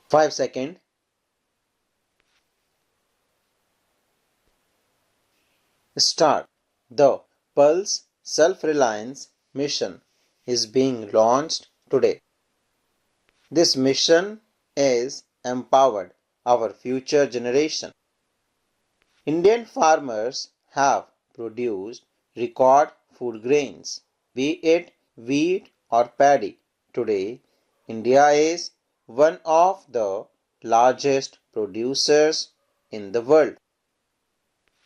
5 seconds. Start. The Pulse Self-Reliance Mission is being launched today. This mission is empowered our future generation. Indian farmers have produced record food grains, be it wheat or paddy. Today, India is one of the largest producers in the world.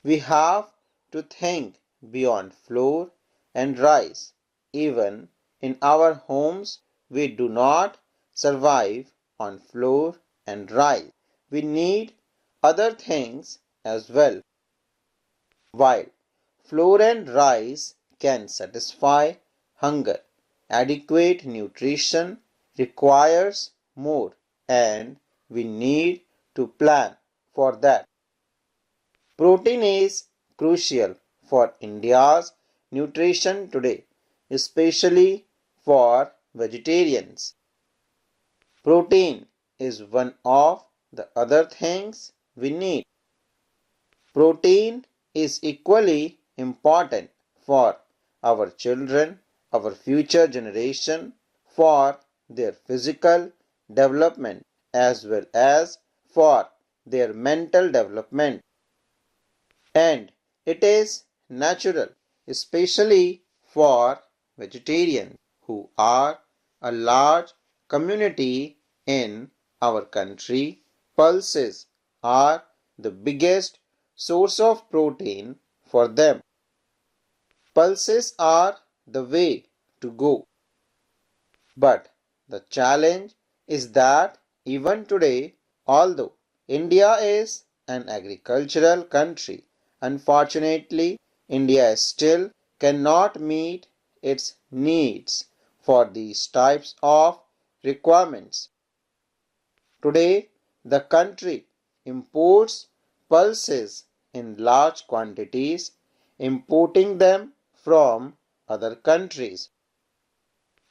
We have to think beyond flour and rice. Even in our homes, we do not survive on flour and rice. We need other things as well. While flour and rice can satisfy hunger, adequate nutrition requires more, and we need to plan for that. Protein is crucial for India's nutrition today, especially for vegetarians. Protein is one of the other things we need. Protein is equally important for our children, our future generation, for their physical development as well as for their mental development. And it is natural, especially for vegetarians who are a large community in our country. Pulses are the biggest source of protein for them. Pulses are the way to go. But the challenge is that even today, although India is an agricultural country, unfortunately, India still cannot meet its needs for these types of requirements. Today, the country imports pulses in large quantities, importing them from other countries.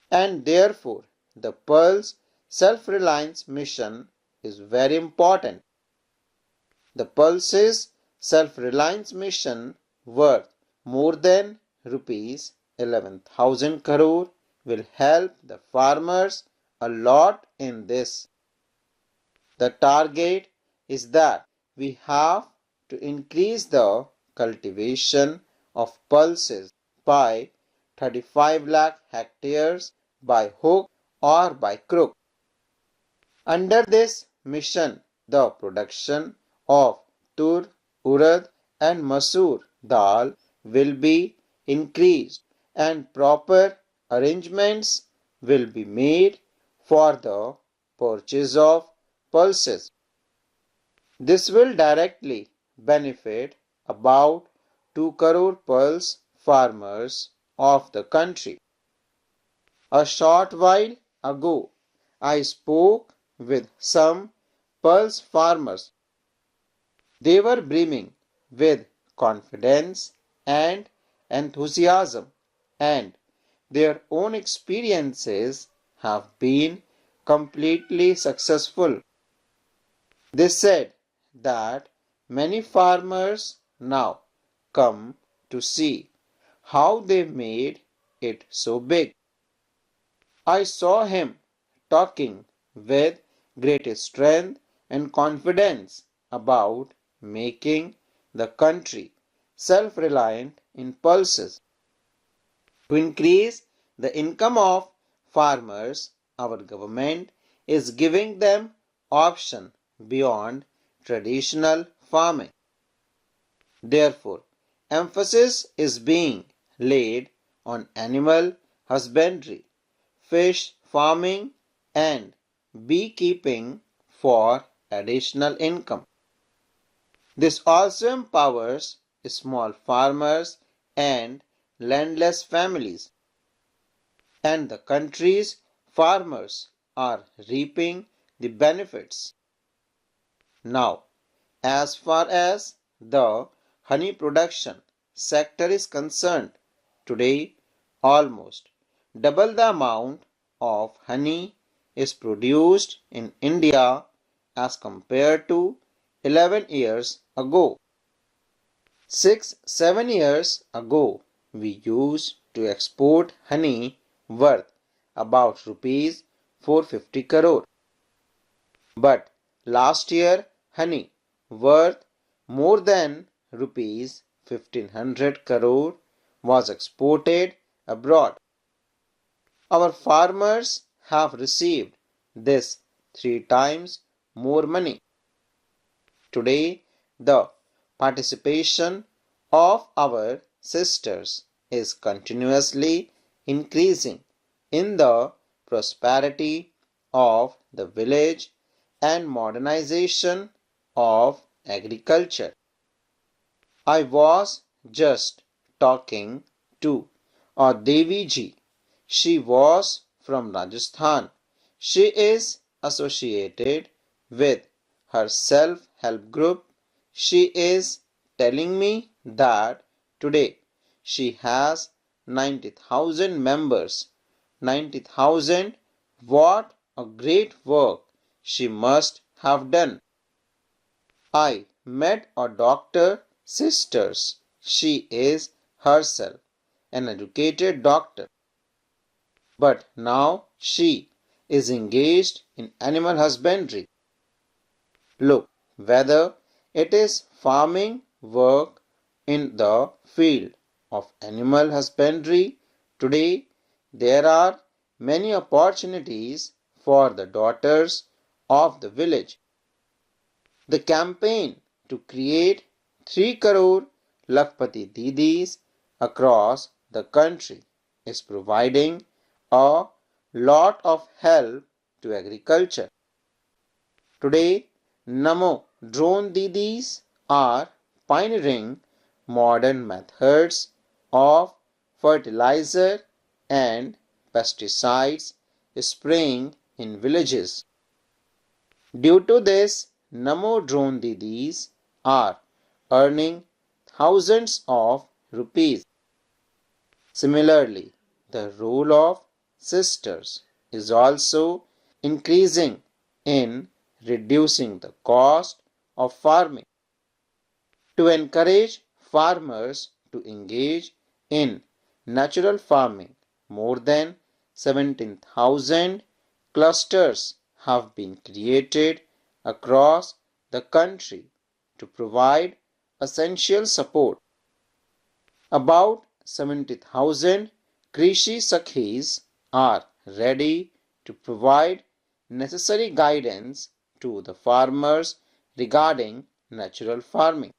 And therefore, the Pulse Self-Reliance Mission is very important. The Pulse's Self-Reliance Mission, worth more than rupees 11,000 crore, will help the farmers a lot in this. The target is that we have to increase the cultivation of pulses by 35 lakh hectares by hook or by crook. Under this mission, the production of tur, urad and masoor dal will be increased and proper arrangements will be made for the purchase of pulses. This will directly benefit about 2 crore pulse farmers of the country. A short while ago, I spoke with some pulse farmers. They were brimming with confidence and enthusiasm, and their own experiences have been completely successful. They said that many farmers now come to see how they made it so big. I saw him talking with great strength and confidence about making the country self-reliant in pulses. To increase the income of farmers, our government is giving them option beyond traditional farming. Therefore, emphasis is being laid on animal husbandry, fish farming and beekeeping for additional income. This also empowers small farmers and landless families, and the country's farmers are reaping the benefits. Now, as far as the honey production sector is concerned, today almost double the amount of honey is produced in India as compared to 11 years ago. 6-7 years ago, we used to export honey worth about rupees 450 crore. But last year, honey worth more than rupees 1500 crore was exported abroad. Our farmers have received this 3 times more money. Today, the participation of our sisters is continuously increasing in the prosperity of the village and modernization of agriculture. I was just talking to a Devi ji. She was from Rajasthan. She is associated with her self-help group. She is telling me that today she has 90,000 members. 90,000, what a great work she must have done. I met a doctor sisters. She is herself an educated doctor, but now she is engaged in animal husbandry. Look, whether it is farming work in the field of animal husbandry, today there are many opportunities for the daughters of the village. The campaign to create 3 crore Lakhpati Didis across the country is providing a lot of help to agriculture. Today, Namo drone Didis are pioneering modern methods of fertilizer and pesticides spraying in villages. Due to this, Namo drone Didis are earning thousands of rupees. Similarly, the role of sisters is also increasing in reducing the cost of farming. To encourage farmers to engage in natural farming, more than 17,000 clusters have been created across the country to provide essential support. About 70,000 Krishi Sakhis are ready to provide necessary guidance to the farmers regarding natural farming.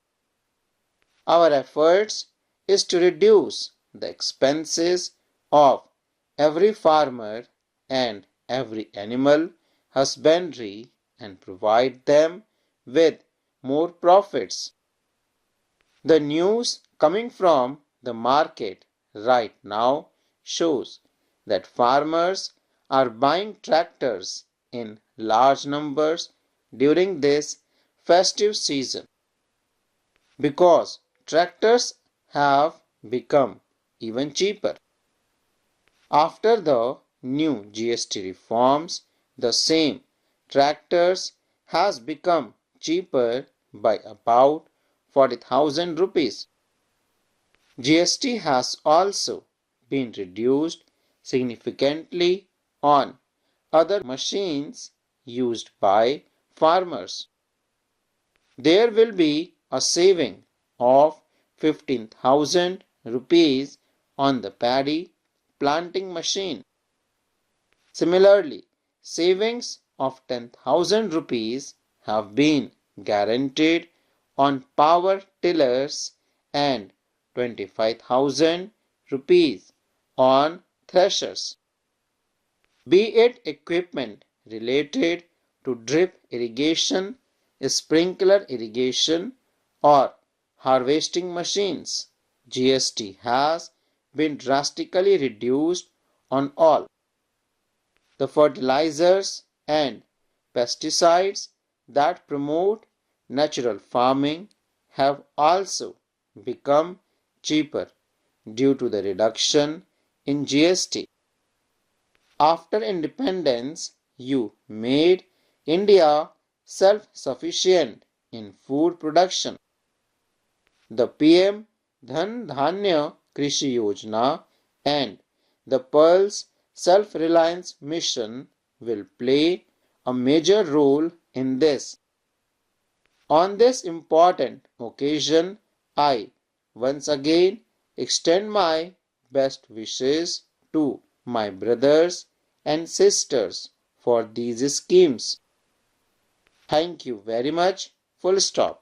Our efforts is to reduce the expenses of every farmer and every animal husbandry and provide them with more profits. The news coming from the market right now shows that farmers are buying tractors in large numbers during this festive season because tractors have become even cheaper. After the new GST reforms, the same tractors has become cheaper by about 40,000 rupees. GST has also been reduced significantly on other machines used by farmers. There will be a saving of 15,000 rupees on the paddy planting machine. Similarly, savings of 10,000 rupees have been guaranteed on power tillers and 25,000 rupees on threshers. Be it equipment related to drip irrigation, sprinkler irrigation, or harvesting machines, GST has been drastically reduced on all. The fertilizers and pesticides that promote natural farming have also become cheaper due to the reduction in GST. After independence, you made India self-sufficient in food production. The PM Dhan Dhanya Krishi Yojana and the Pearl's Self-Reliance Mission will play a major role in this. On this important occasion, I once again extend my best wishes to my brothers and sisters for these schemes. Thank you very much. Full stop.